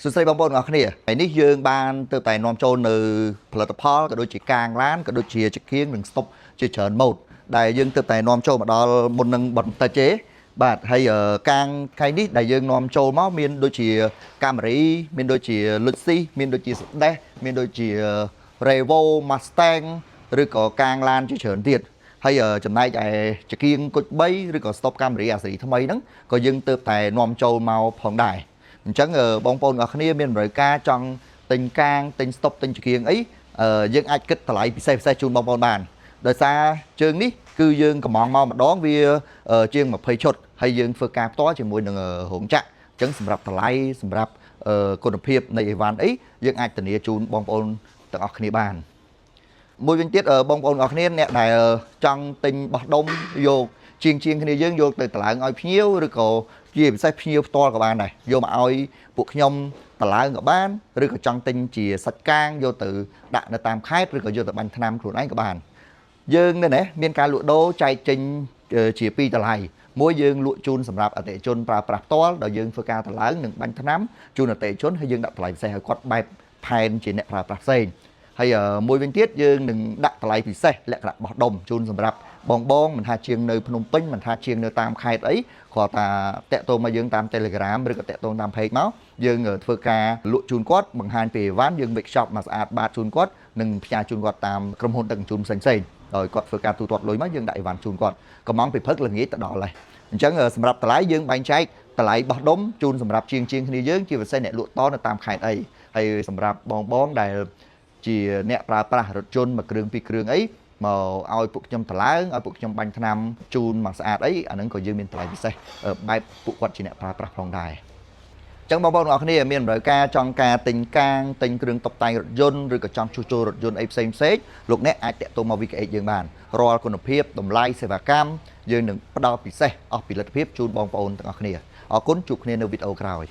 សួស្តីបងប្អូនទាំងអស់គ្នាថ្ងៃនេះយើងបានទៅតែនាំចូលនៅផលិតផលក៏ដូចជាកាងឡានក៏ដូចជាចង្កៀងនិងស្តុបជាច្រើនម៉ូតដែលយើងទៅតែនាំចូលមកដល់មុននឹងបន្តិចទេបាទហើយកាងថ្ងៃនេះដែលយើងនាំចូលមកមានដូចជាកាមេរីមានដូចជា Luxi មានដូចជា Sedan មានដូចជា Revo Mustang ឬក៏កាងឡានជាច្រើនទៀតហើយចំណែកឯចង្កៀងគុជ3ឬក៏ស្តុបកាមេរីអាសេរីថ្មីហ្នឹងក៏យើងទៅតែនាំចូលមកផងដែរអញ្ចឹងបងប្អូនទាំងអស់គ្នាមានតម្រូវការចង់ទិញកាងទិញស្តុបទិញចង្កៀងអីយើងអាចគិតតម្លៃពិសេសជូនបងប្អូនបានដោយសារជើងនេះគឺយើងកំងមកម្ដងវាជាង20ឈុតហើយយើងធ្វើការផ្ទាល់ជាមួយនឹងរោងចក្រអញ្ចឹងសម្រាប់តម្លៃសម្រាប់គុណភាពនៃអីវ៉ាន់អីយើងអាចធានាជូនបងប្អូនទាំងអស់គ្នាបានមួយវិញទៀតបងប្អូនទាំងអស់គ្នាអ្នកដែលចង់ទិញបោះដុំយកជាងគ្នាយើងយកទៅតម្លើងឲ្យភ្ញៀវឬក៏ជាពិសេសភ្ញៀវផ្ទាល់ក៏បានដែរយកមកឲ្យពួកខ្ញុំតម្លើងក៏បានឬក៏ចង់ទិញជាសាច់កាងយកទៅដាក់នៅតាមខេត្តឬក៏យកទៅបាញ់ថ្នាំខ្លួនឯងក៏បានយើងនេះមានការលក់ដូរចែកចេញជាពីរតម្លៃមួយយើងលក់ជូនសម្រាប់អតិថិជនប្រើប្រាស់ផ្ទាល់ដោយយើងធ្វើការតម្លើងនិងបាញ់ថ្នាំជូនអតិថិជនហើយយើងដាក់តម្លៃពិសេសឲ្យគាត់បែបផែនជាអ្នកប្រើប្រាស់ផ្សេងហើយមួយវិញទៀតយើងនឹងដាក់តម្លៃពិសេសលក្ខណៈបោះដុំជូនសម្រាប់បងមិនថាជាងនៅភ្នំពេញមិនថាជាងនៅតាមខេត្តអីគ្រាន់តែតាក់ទងមកយើងតាម Telegram ឬក៏តាក់ទងតាម Page មកយើងធ្វើការលក់ជូនគាត់បង្ហាញពីអីវ៉ាន់យើង make shop មកស្អាតបាតជូនគាត់និងផ្ញើជូនគាត់តាមក្រុមហ៊ុនដឹកជញ្ជូនផ្សេងដោយគាត់ធ្វើការទូទាត់លុយមកយើងដាក់អីវ៉ាន់ជូនគាត់កំងពីព្រឹកល្ងាចទៅដល់ហើយអញ្ចឹងសម្រាប់តម្លៃយើងបែងចែកតម្លៃបោះដុំជូនសម្រាប់ជាងគ្នាយើងជាពិសេសអ្នកលក់តនៅតាមខេត្តអីហើយសម្រាប់បងដែលជាអ្នកប្រើប្រាស់រថយន្តមួយគ្រឿងពីរគ្រឿងអីមកឲ្យពួកខ្ញុំតម្លើងឲ្យពួកខ្ញុំបាញ់ថ្នាំជូនមកស្អាតអីអាហ្នឹងក៏យើងមានតម្លៃពិសេសបែបពួកគាត់ជាអ្នកប្រើប្រាស់ផងដែរចឹងបងប្អូនទាំងអស់គ្នាមានតម្រូវការចង់ការទិញកាងទិញគ្រឿងតុបតែងរថយន្តឬក៏ចង់ជួសជុលរថយន្តអីផ្សេងលោកអ្នកអាចតាក់ទងមក VKH យើងបានរាល់គុណភាពតម្លៃសេវាកម្មយើងនឹងផ្ដល់ពិសេសអស់ពីលទ្ធភាពជូនបងប្អូនទាំងអស់គ្នាអរគុណជួបគ្នានៅវីដេអូក្រោយ